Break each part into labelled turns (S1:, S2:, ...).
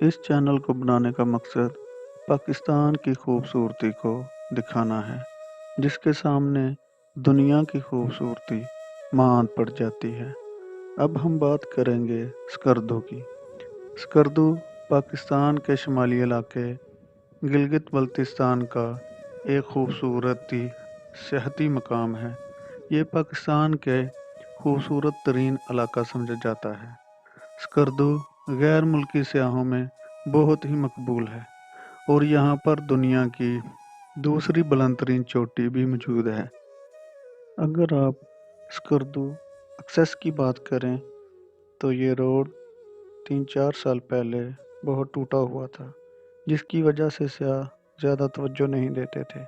S1: इस चैनल को बनाने का मकसद पाकिस्तान की खूबसूरती को दिखाना है, जिसके सामने दुनिया की खूबसूरती मांद पड़ जाती है। अब हम बात करेंगे स्कर्दू की। स्कर्दू पाकिस्तान के शुमाली इलाके गिलगित बल्तिस्तान का एक खूबसूरती सियाहती मकाम है। ये पाकिस्तान के खूबसूरत तरीन इलाका समझा जाता है। स्कर्दू गैर मुल्की सयाहों में बहुत ही मकबूल है और यहाँ पर दुनिया की दूसरी बुलंद तरीन चोटी भी मौजूद है। अगर आप स्कर्दू एक्सेस की बात करें तो ये रोड 3-4 साल पहले बहुत टूटा हुआ था, जिसकी वजह से सयाह ज़्यादा तवज्जो नहीं देते थे।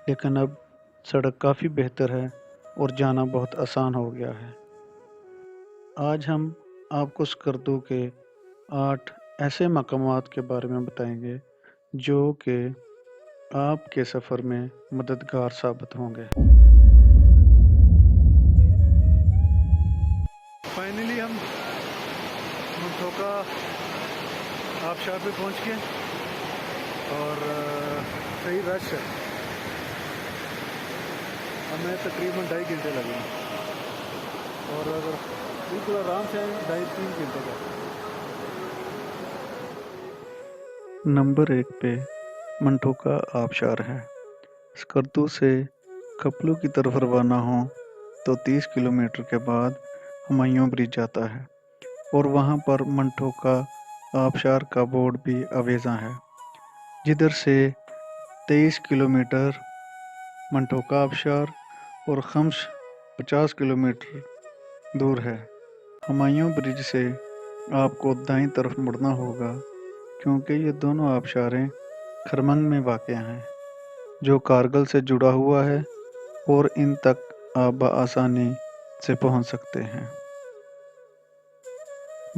S1: लेकिन अब सड़क काफ़ी बेहतर है और जाना बहुत आसान हो गया है। आज हम आपको स्कर्दू के 8 ऐसे मकामात के बारे में बताएंगे जो कि आपके सफ़र में मददगार साबित होंगे। फाइनली हम मंठोका आबशार पे पहुंच गए और सही रश है। हमें तकरीबन 2.5 घंटे लगे और अगर बिल्कुल आराम से 2.5-3 घंटे का। नंबर 1 पे मंठोका आबशार है। स्कर्दू से कपलू की तरफ रवाना हो तो 30 किलोमीटर के बाद हुमायूं ब्रिज आता है और वहाँ पर मंठोका आबशार का बोर्ड भी अवेजा है, जिधर से 23 किलोमीटर मंठोका आबशार और खम्स 50 किलोमीटर दूर है। हुमायूं ब्रिज से आपको दाईं तरफ मुड़ना होगा, क्योंकि ये दोनों आबशारें खरमंग में वाक़ हैं, जो कारगिल से जुड़ा हुआ है और इन तक आप बआसानी से पहुंच सकते हैं।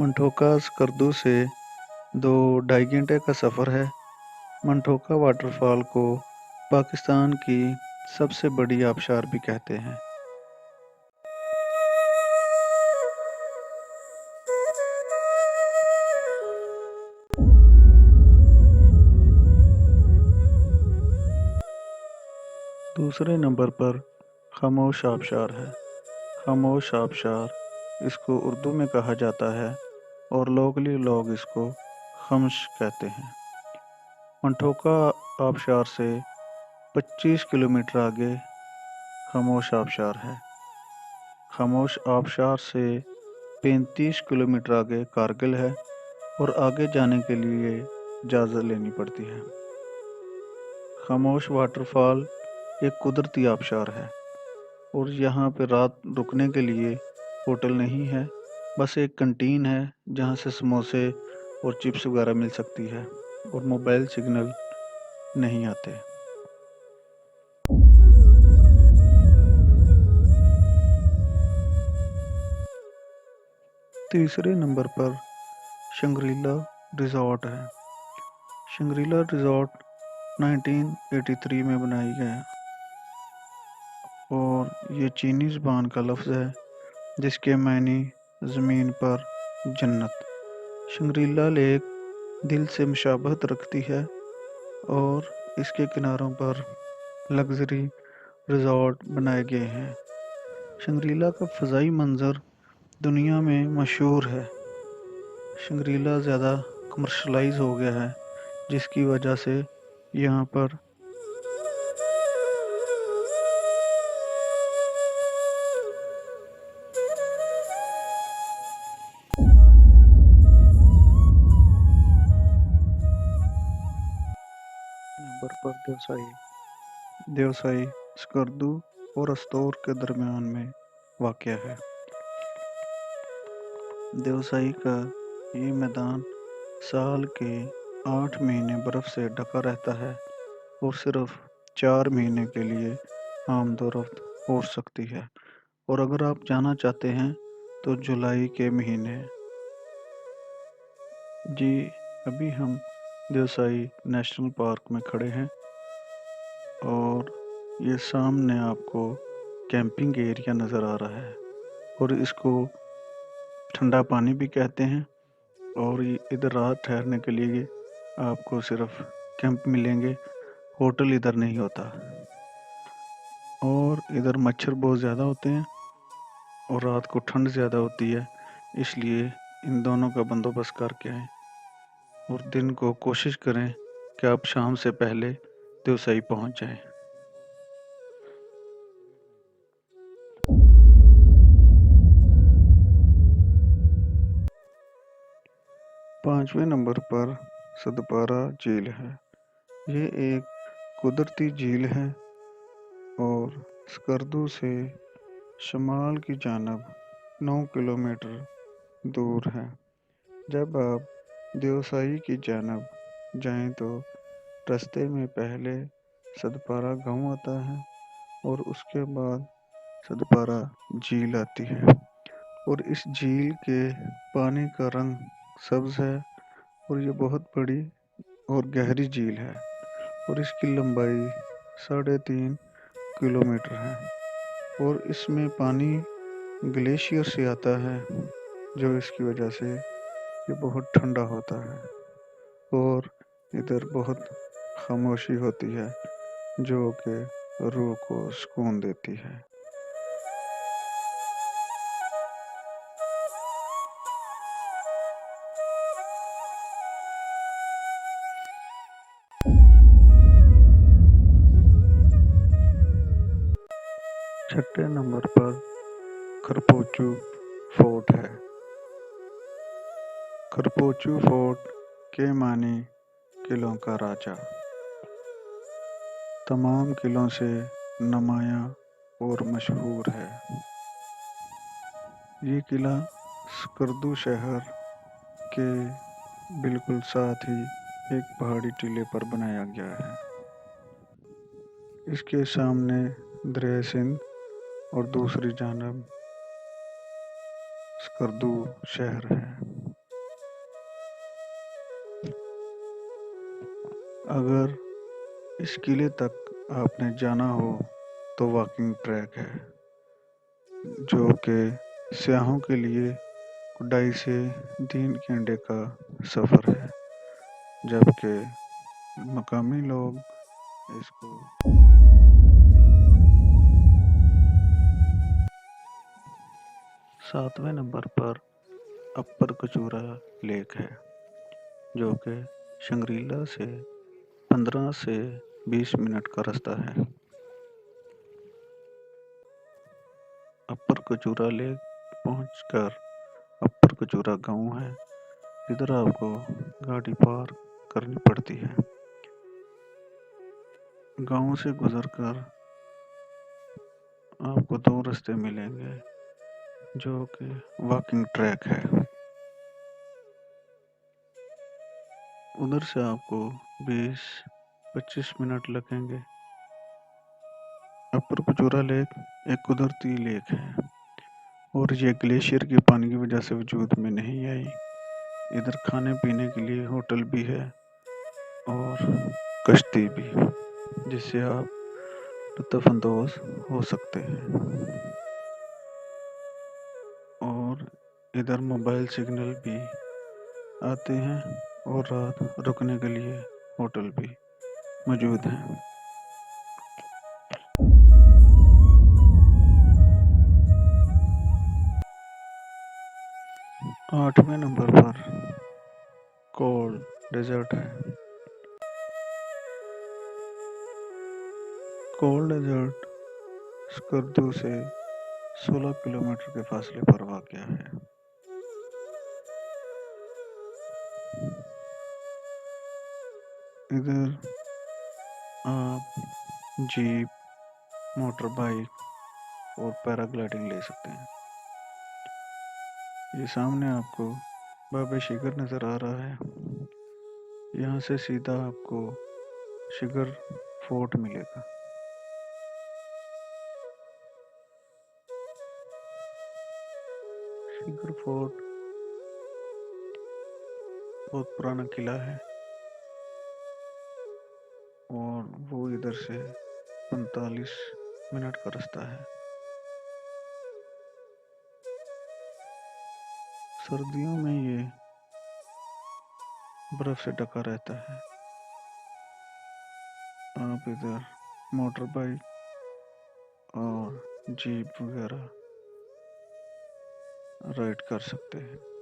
S1: मंठोका स्कर्दू से 2-2.5 घंटे का सफ़र है। मंठोका वाटरफॉल को पाकिस्तान की सबसे बड़ी आबशार भी कहते हैं। दूसरे नंबर पर खामोश आबशार है। खामोश आबशार इसको उर्दू में कहा जाता है और लोकली लोग इसको खम्स कहते हैं। मंठोका आबशार से 25 किलोमीटर आगे खामोश आबशार है। खामोश आबशार से 35 किलोमीटर आगे कारगिल है और आगे जाने के लिए इजाज़त लेनी पड़ती है। खामोश वाटरफॉल एक कुदरती आबशार है और यहाँ पे रात रुकने के लिए होटल नहीं है, बस एक कैंटीन है जहाँ से समोसे और चिप्स वगैरह मिल सकती है और मोबाइल सिग्नल नहीं आते। तीसरे नंबर पर शंग्रीला रिजॉर्ट है। शंग्रीला रिजॉर्ट 1983 में बनाई गया और ये चीनी ज़बान का लफ्ज़ है जिसके मायने ज़मीन पर जन्नत। शंग्रीला लेक दिल से मुशाबहत रखती है और इसके किनारों पर लग्जरी रिजॉर्ट बनाए गए हैं। शंग्रीला का फ़ज़ाई मंज़र दुनिया में मशहूर है। शंग्रीला ज़्यादा कमर्शलाइज हो गया है, जिसकी वजह से यहाँ पर नंबर पर देवसाई स्कर्दू और अस्तोर के दरमियान में वाक़ है। देवसाई का ये मैदान साल के 8 महीने बर्फ़ से ढका रहता है और सिर्फ 4 महीने के लिए आमदोरफ्त हो सकती है, और अगर आप जाना चाहते हैं तो जुलाई के महीने। जी, अभी हम देवसाई नेशनल पार्क में खड़े हैं और ये सामने आपको कैंपिंग एरिया नज़र आ रहा है और इसको ठंडा पानी भी कहते हैं और इधर रात ठहरने के लिए आपको सिर्फ कैंप मिलेंगे, होटल इधर नहीं होता। और इधर मच्छर बहुत ज़्यादा होते हैं और रात को ठंड ज़्यादा होती है, इसलिए इन दोनों का बंदोबस्त करके आएँ। और दिन को कोशिश करें कि आप शाम से पहले देवसाई पहुंच जाएं। 5वें नंबर पर सदपारा झील है। ये एक कुदरती झील है और स्कर्दू से शमाल की जानब 9 किलोमीटर दूर है। जब आप देवसाई की जानब जाएं तो रास्ते में पहले सदपारा गांव आता है और उसके बाद सदपारा झील आती है। और इस झील के पानी का रंग सब्ज है और ये बहुत बड़ी और गहरी झील है और इसकी लंबाई 3.5 किलोमीटर है। और इसमें पानी ग्लेशियर से आता है, जो इसकी वजह से ये बहुत ठंडा होता है। और इधर बहुत खामोशी होती है, जो कि रूह को सुकून देती है। 6 नंबर पर खरपोचू फोर्ट है। खरपोचू फोर्ट के मानी किलों का राजा, तमाम किलों से नुमाया और मशहूर है। ये किला स्कर्दू शहर के बिल्कुल साथ ही एक पहाड़ी टीले पर बनाया गया है। इसके सामने दरिया सिंध और दूसरी जानब स्कर्दू शहर है। अगर इस किले तक आपने जाना हो तो वॉकिंग ट्रैक है, जो कि सयाहों के लिए 2.5 से 3 घंटे का सफ़र है, जबकि मकामी लोग इसको 7वें नंबर पर अपर कचूरा लेक है, जो कि शंग्रीला से 15 से 20 मिनट का रास्ता है। अपर कचूरा लेक पहुंचकर अपर कचूरा गांव है, जिधर आपको गाड़ी पार्क करनी पड़ती है। गांव से गुजरकर आपको 2 रास्ते मिलेंगे, जो कि वॉकिंग ट्रैक है। उधर से आपको 20-25 मिनट लगेंगे। अपर कचूरा लेक एक कुदरती लेक है और ये ग्लेशियर के पानी की वजह से वजूद में नहीं आई। इधर खाने पीने के लिए होटल भी है और कश्ती भी, जिससे आप लुत्फ़अंदोज़ हो सकते हैं। और इधर मोबाइल सिग्नल भी आते हैं और रात रुकने के लिए होटल भी मौजूद हैं। 8वें नंबर पर कोल डेजर्ट है। कोल डेजर्ट स्कर्दू से 16 किलोमीटर के फासले पर वाक़ है। इधर आप जीप, मोटर बाइक और पैराग्लाइडिंग ले सकते हैं। ये सामने आपको बाबा शिगर नज़र आ रहा है। यहाँ से सीधा आपको शिगर फोर्ट मिलेगा। शिगर फोर्ट बहुत पुराना किला है और वो इधर से 45 मिनट का रास्ता है। सर्दियों में ये बर्फ से ढका रहता है। आप इधर मोटर बाइक और जीप वगैरह राइड कर सकते हैं।